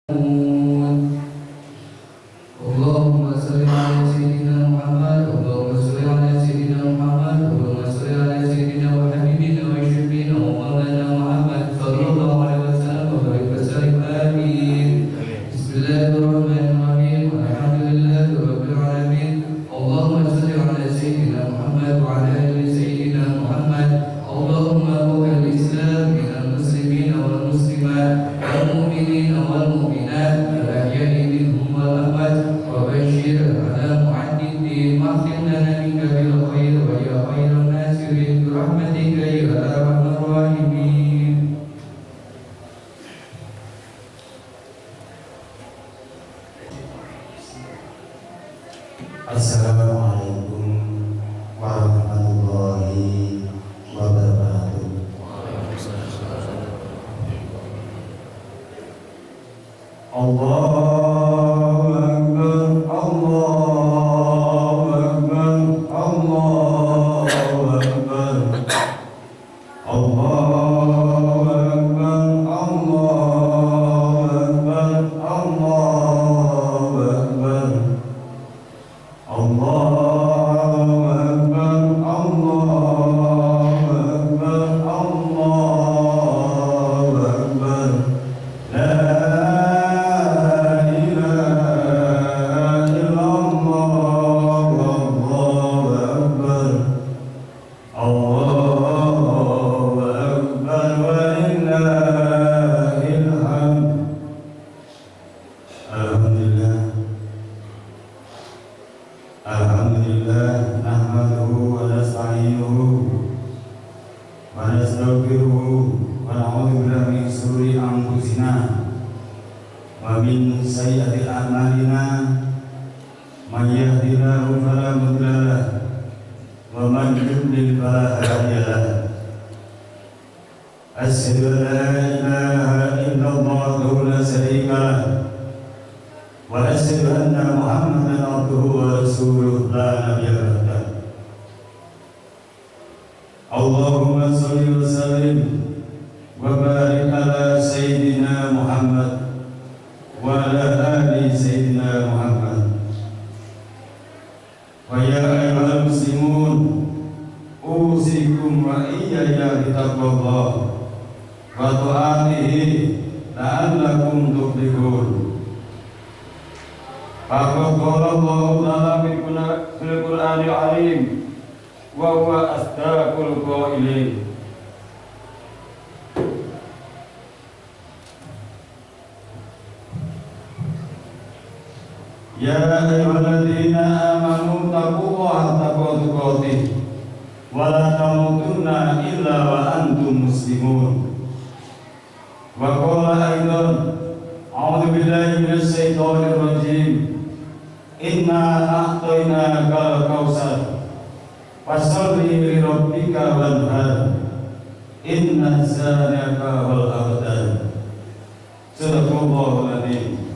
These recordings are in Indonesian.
اللهم صل على سيدنا محمد اللهم صل على سيدنا محمد اللهم صل على سيدنا وحبيبنا وشفينا ومولانا محمد صلى الله عليه وسلم وبارك وسلم آمين. بسم الله الرحمن الرحيم الحمد لله رب العالمين. اللهم صل على سيدنا محمد وعلى آل سيدنا محمد. اللهم روح الإسلام من المسلمين والمسلمات والمؤمنين والمؤمنات الأحياء منهم والأموات وبشر على معد الدين واختم لنا منك بالخير ويا خير الناصرين برحمتك يا أرحم الراحمين. Assalamualaikum warahmatullahi wabarakatuh. Allahu Akbar, Allahu Akbar, Allahu Akbar, Allahu Akbar, Allahu Akbar, Allahu Akbar. Allahu Akbar, Allahu Akbar, Allahu Akbar. La ilaha illallah, Allahu Akbar. Allahu Akbar walillahil hamd. Alhamdulillah. Alhamdulillah nahmaduhu wa nasta'inuhu wa nastaghfiruhu wa na'udzu billahi min shururi anfusina wa min sayyiati a'malina. Man yahdihillahu fala mudilla lahu wa man yudlil fala hadiya lahu. Asyhadu an la ilaha illallah wahdahu la syarika lahu wa asyhadu anna Muhammadan abduhu wa rasuluhu la nabiyya ba'dahu. Allahumma shalli wa sallim wa barik ala sayyidina Muhammad wa ala ali sayyidina Muhammad. Wa ya ayyuhal muslimun usikum wa iyaya bitaqwallah wa ta'atihi la'allakum tuflihun. Faqad qala Allahu ta'ala fil Qur'anil 'azim wa huwa asdaqul qailin. Ya ayyuhalladzina amanu taqullaha haqqa tuqatih wa la tamutunna illa wa antum muslimun. Wa qala aidan a'udzu billahi minasy syaithanir rajim. Inna a'tainaka al-kautsar fasholli li rabbika wanhar inna zanaka wal abtar. Sadaqallahul adzim.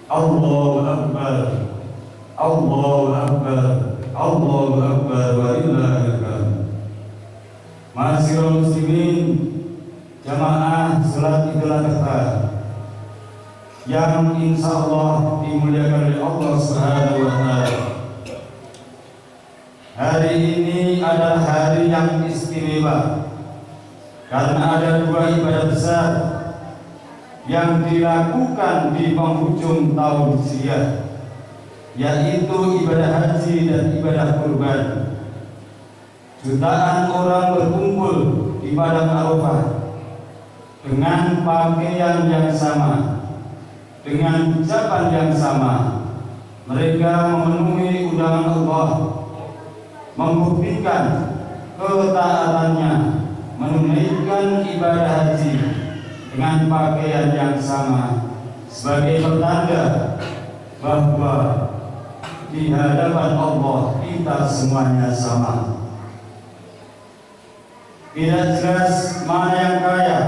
Allahu akbar, Allahu akbar, Allahu akbar walillahil hamd. Ma'asyiral muslimin, jamaah salat Idul Adha yang insyaallah dimuliakan oleh Allah Subhanahu wa taala. Hari ini adalah hari yang istimewa karena ada dua ibadah besar yang dilakukan di penghujung tahun Hijriah, yaitu ibadah haji dan ibadah kurban. Jutaan orang berkumpul di padang Arafah dengan pakaian yang sama, dengan ucapan yang sama. Mereka memenuhi undangan Allah, membuktikan ketaatannya, menunaikan ibadah haji dengan pakaian yang sama sebagai pertanda bahwa di hadapan Allah kita semuanya sama. Tidak jelas mana yang kaya,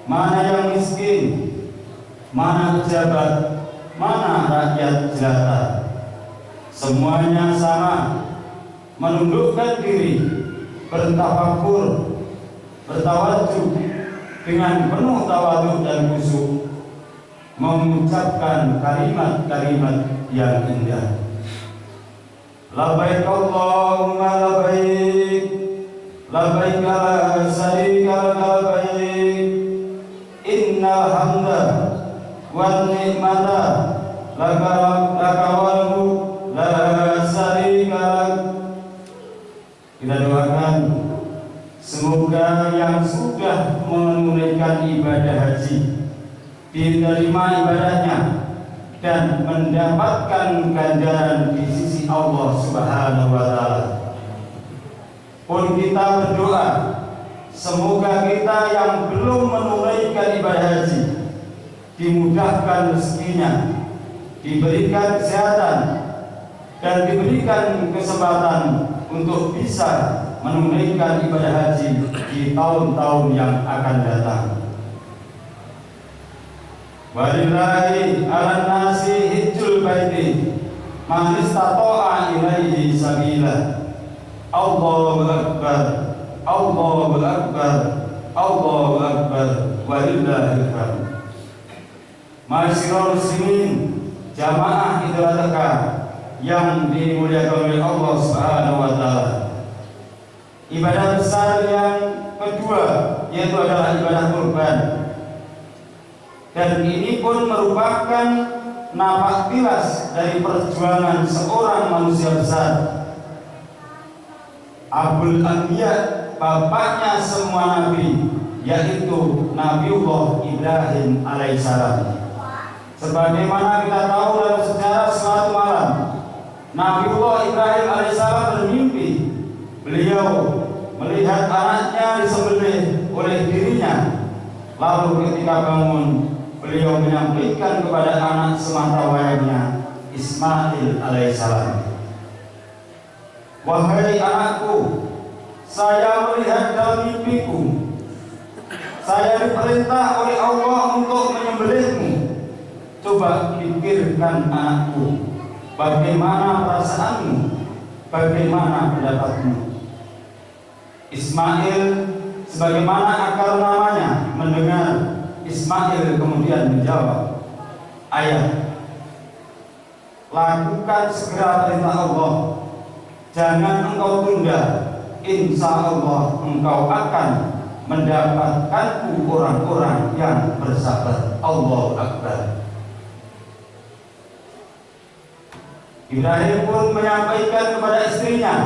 mana yang miskin, mana pejabat, mana rakyat jelata. Semuanya sama, menundukkan diri, bertafakur, bertawajuh dengan penuh tawadhu dan khusyuk mengucapkan kalimat-kalimat yang indah. Labbaik Allahumma labbaik, labbaik la syarika lak labbaik, innal hamda wan ni'mata laka wal mulk la syarika lak. Kita doakan semoga yang sudah menunaikan ibadah haji diterima ibadahnya dan mendapatkan ganjaran di sisi Allah Subhanahu wa taala. Pun kita berdoa semoga kita yang belum menunaikan ibadah haji dimudahkan rezekinya, diberikan kesehatan dan diberikan kesempatan untuk bisa menunaikan ibadah haji di tahun-tahun yang akan datang. Walillahi 'alan nasi hijjul baiti man istata'a ilaihi sabila. Allahu akbar, Allahu akbar, Allahu akbar, walillahil hamd. Ma'asyiral muslimin, jamaah Idul Adha yang dimuliakan oleh Allah Subhanahu wa taala. Ibadah besar yang kedua yaitu adalah ibadah kurban. Dan ini pun merupakan napak tilas dari perjuangan seorang manusia besar, Abul Anbiya, bapaknya semua nabi, yaitu Nabiullah Ibrahim alaihissalam. Sebagaimana kita tahu dalam sejarah suatu malam, Nabiullah Ibrahim alaihissalam bermimpi. Beliau melihat anaknya disembelih oleh dirinya. Lalu ketika bangun, beliau menyampaikan kepada anak sematawayangnya Ismail alaihissalam, "Wahai anakku, saya melihat dalam mimpiku, saya diperintah oleh Allah untuk menyembelihmu. Coba pikirkan anakku, bagaimana perasaanmu, bagaimana pendapatmu?" Ismail, sebagaimana akar namanya, mendengar. Ismail kemudian menjawab, "Ayah, lakukan segera perintah Allah, jangan engkau tunda. Insya Allah engkau akan mendapatkanku orang-orang yang bersabar." Allahu Akbar. Ibrahim pun menyampaikan kepada istrinya,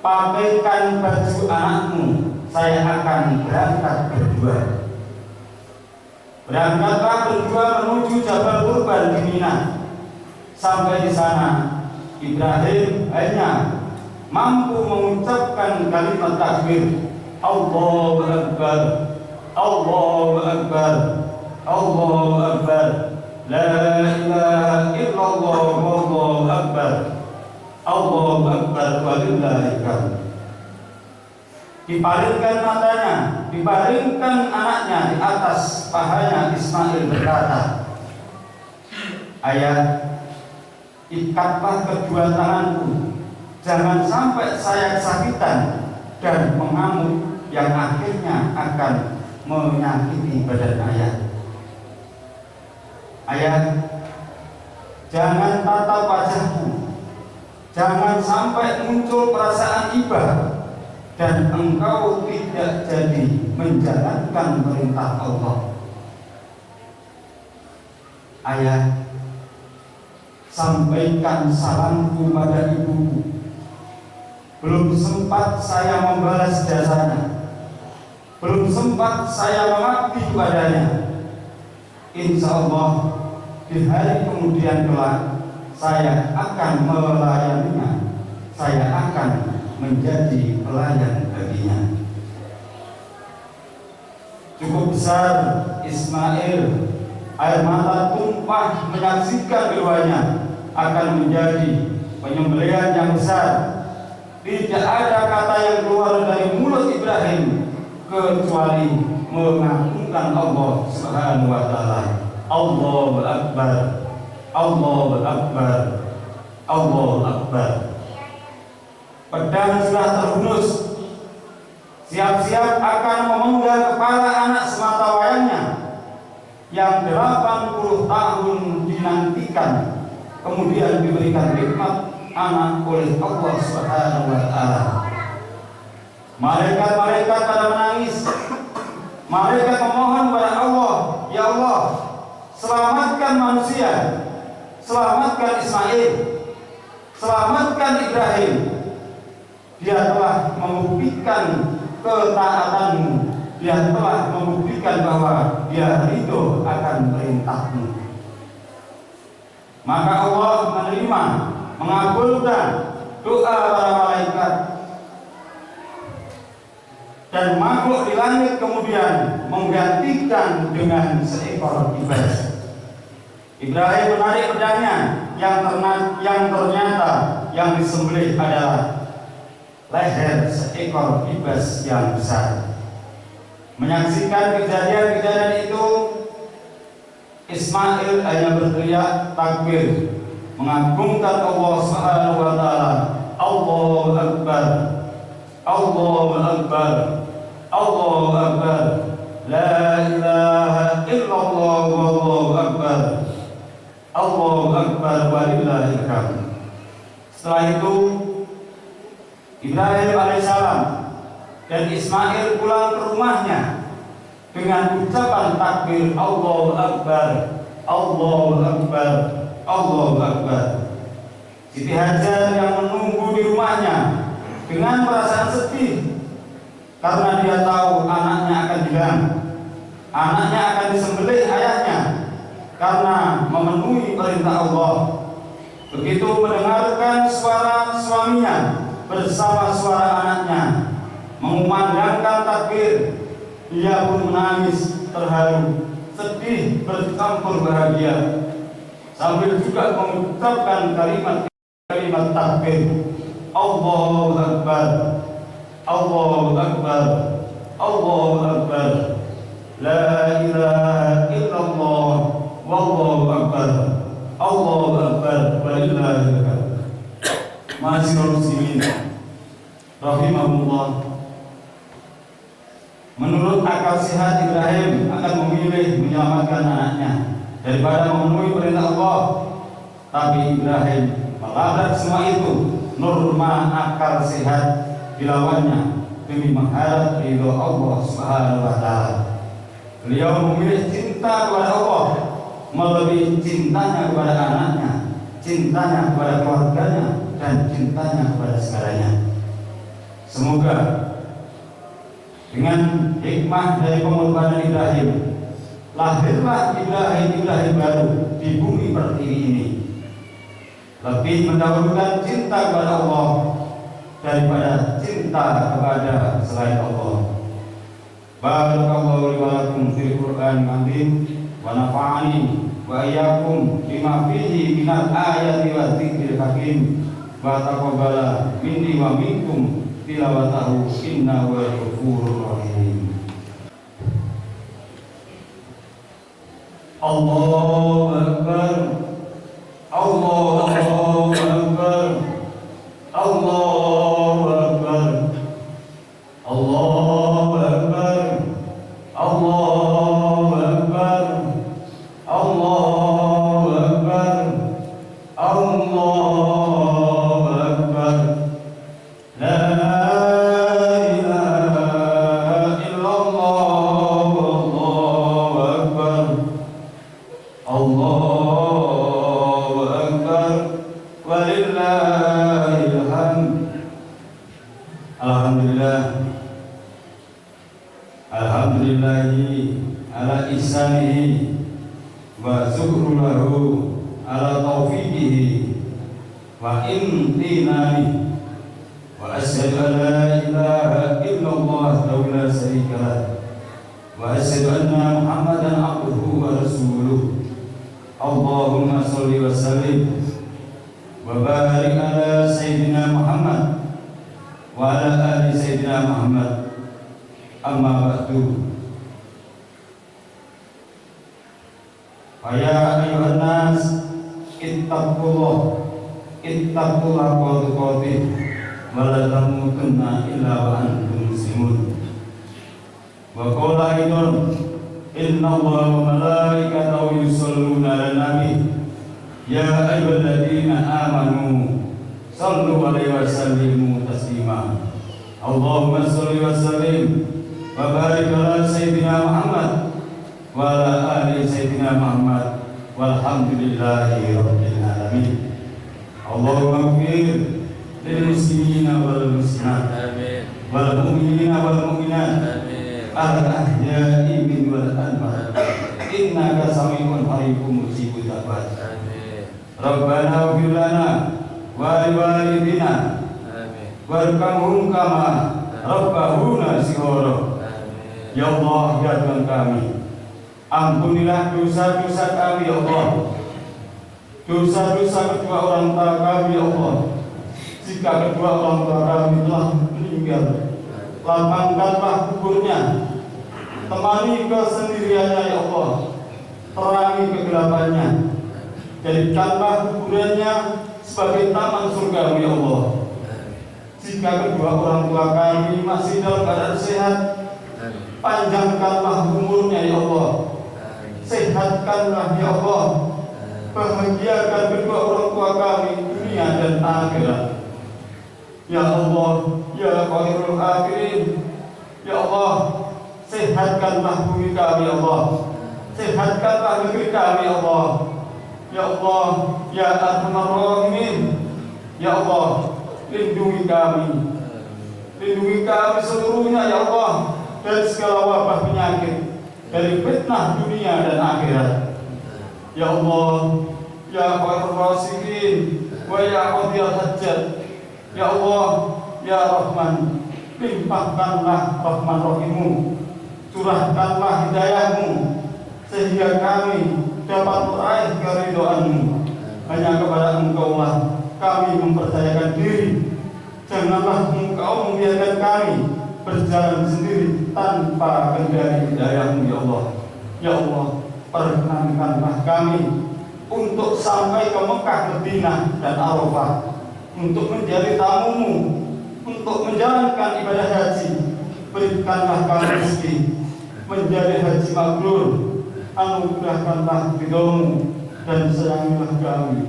"Pakaikan baju anakmu, saya akan berangkat berdua." Berangkatlah berdua menuju Jabal Qurban di Mina. Sampai di sana, Ibrahim hanya mampu mengucapkan kalimat takbir, Allahu Akbar, Allahu Akbar, Allahu Akbar, la ilaha illallah, Allahu Akbar, Allahu Akbar, walillahil hamd. Dipalingkan matanya, dibaringkan anaknya di atas pahanya. Ismail berkata, "Ayah, ikatlah kedua tanganku, jangan sampai saya kesakitan dan mengamuk yang akhirnya akan menyakiti badan ayah. Ayah, jangan tatap wajahku, jangan sampai muncul perasaan iba dan engkau tidak jadi menjalankan perintah Allah. Ayah, sampaikan salamku pada ibuku. Belum sempat saya membalas jasanya, belum sempat saya mengabdi kepadanya. Insya Allah di hari kemudian kelak saya akan melayaninya, saya akan menjadi pelayan baginya." Cukup besar Ismail, air mata tumpah menyaksikan keduanya akan menjadi penyembelihan yang besar. Tidak ada kata yang keluar dari mulut Ibrahim kecuali mengagungkan Allah Subhanahu wa taala. Allahu Akbar, Allahu Akbar, Allahu Akbar. Pedang sudah terhunus, siap-siap akan memenggal kepala anak sematawayangnya yang 80 tahun dinantikan kemudian diberikan nikmat anak oleh Allah Subhanahu wa taala. Malaikat-malaikat pada menangis. Malaikat memohon kepada Allah, ya Allah, selamatkan manusia, selamatkan Ismail, selamatkan Ibrahim. Dia telah membuktikan ketaatan-Mu. Dia telah membuktikan bahwa dia ridho akan perintah-Mu. Maka Allah menerima, mengabulkan doa para malaikat, dan makhluk di langit kemudian menggantikan dengan seekor kibas. Ibrahim menarik pedangnya yang ternyata yang disembelih adalah leher seekor kibas yang besar. Menyaksikan kejadian-kejadian itu, Ismail hanya berteriak takbir, mengagungkan Allah Subhanahu wa taala. Allahu Akbar, Allahu Akbar, Allahu Akbar, la ilaha illallah, wallahu akbar, Allahu Akbar, walillahil hamd. Setelah itu Ibrahim alaihissalam dan Ismail pulang ke rumahnya dengan ucapan takbir Allahu Akbar, Allahu Akbar, Allahu Akbar. Siti Hajar yang menunggu di rumahnya dengan perasaan sedih karena dia tahu anaknya akan hilang, anaknya akan disembelih ayahnya karena memenuhi perintah Allah. Begitu mendengarkan suara suaminya bersama suara anaknya mengumandangkan takbir, dia pun menangis terharu, sedih bercampur bahagia, sambil juga mengucapkan kalimat takbir Allahu Akbar, Allahu Akbar, Allahu Akbar, la ilaha illallah, wallahu akbar, Allahu Akbar, walillahil hamd. Ma'asyiral muslimin rahimahullah, menurut akal sehat Ibrahim akan memilih menyelamatkan anaknya daripada memenuhi perintah Allah. Tapi Ibrahim melabrak semua itu, norma akal sehat dilawannya demi mengharap ridho Allah Subhanahu wa taala. Beliau memilih cinta kepada Allah melebihi cintanya kepada anaknya, cintanya kepada keluarganya, dan cintanya kepada segalanya. Semoga dengan hikmah dari pengorbanan Ibrahim, lahirlah Ibrahim baru di bumi pertiwi ini, lebih mendahulukan cinta kepada Allah daripada cinta kepada selain Allah. Barakallahu li wa lakum fil Qur'an azim wa nafa'ani wa iyyakum bima fihi minal ayati wa dzikril hakim wa taqabbala minni wa minkum tilawatahu innahu huwal ghafurur rahim. Allahu Akbar, Allahu Akbar, Allahu Akbar, Allahu Akbar, Allahu Akbar, Allahu Akbar, Allahu Akbar, la ilaha illallah, Allahu Akbar, Allahu Akbar, walillahil hamd. Alhamdulillah, alhamdulillahi ala ihsanihi wa syukru lahu ala taufiqihi wa imtinani wa asyhadu an la ilaha illallah wahdahu la syarika lah wa asyhadu anna Muhammadan abduhu wa rasuluh. Allahumma sholli wa sallim wa barik ala sayyidina Muhammad wa ala ali sayyidina Muhammad. Amma ba'du. Faya ayuhan nas ittaqullah wa tuqatih wa la tamutunna illa wa antum muslimun. Wa qala aidon Innallaha wa malaikatahu yusholluna 'alan nabi. Ya ayyuhalladzina amanu shallu 'alaihi wa sallimu taslima. Allahumma shalli wa sallim wa barik ala sayyidina Muhammad wa ala ali sayyidina Muhammad walhamdulillahi rabbil alamin. Allahumma ighfir lil muslimina wal muslimat, amin, wal mu'minina wal mu'minat, amin, al ahya'i min wal amwat, innaka sami'un qaribun mujibud da'wat, amin. Rabbana ighfir lana wa li walidina, amin, warhamhum kama rabbahuna shighara. Ya Allah, ya Tuhan kami, ampunilah dosa-dosa kami ya Allah, dosa-dosa kedua orang tua kami ya Allah. Jika kedua orang tua kami telah meninggal, lapangkanlah kuburnya, temani kesendiriannya ya Allah, terangi kegelapannya, jadikanlah kuburannya sebagai taman surga ya Allah. Jika kedua orang tua kami masih dalam keadaan sehat, panjangkanlah umurnya ya Allah, sehatkanlah ya Allah, bahagiakan kedua orang tua kami dunia dan akhirat. Ya Allah, ya Khairul Akhirin, ya Allah, sehatkanlah bumi kami ya Allah, sehatkanlah negeri kami ya Allah. Ya Allah, ya Arhamar Rahimin, ya Allah, lindungi kami seluruhnya ya Allah, dari segala wabah penyakit, dari fitnah dunia dan akhirat. Ya Allah, ya Khairul Raziqin, wa ya Qadiyal Hajjat, ya Allah, ya Rahman, limpahkanlah rahman rahimu, curahkanlah hidayahmu, sehingga kami dapat meraih keridhaan-Mu. Hanya kepada Engkau-lah kami mempercayakan diri. Janganlah Engkau membiarkan kami berjalan sendiri tanpa kendali hidayah-Mu ya Allah. Ya Allah, perkenankanlah kami untuk sampai ke Mekah, Madinah dan Arafah, untuk menjadi tamu-Mu, untuk menjalankan ibadah haji. Berikanlah kami rezeki menjadi haji mabrur, anugerahkanlah ridho-Mu dan sayangilah kami.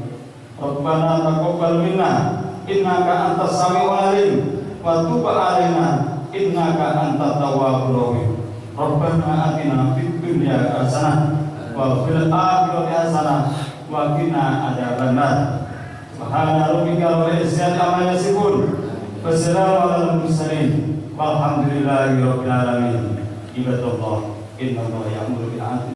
Rabbana taqabbal minna innaka antas samiul alim wa tub alaina innaka antat tawwabur rahim. Rabbana atina fid dunya hasanah wa fil akhirati hasanah wa qina adzabannar. Subhana rabbika rabbil izzati amma yasifun, wassalamu alal mursalin, walhamdulillahi rabbil alamin. Ibadallah, innallaha ya'muru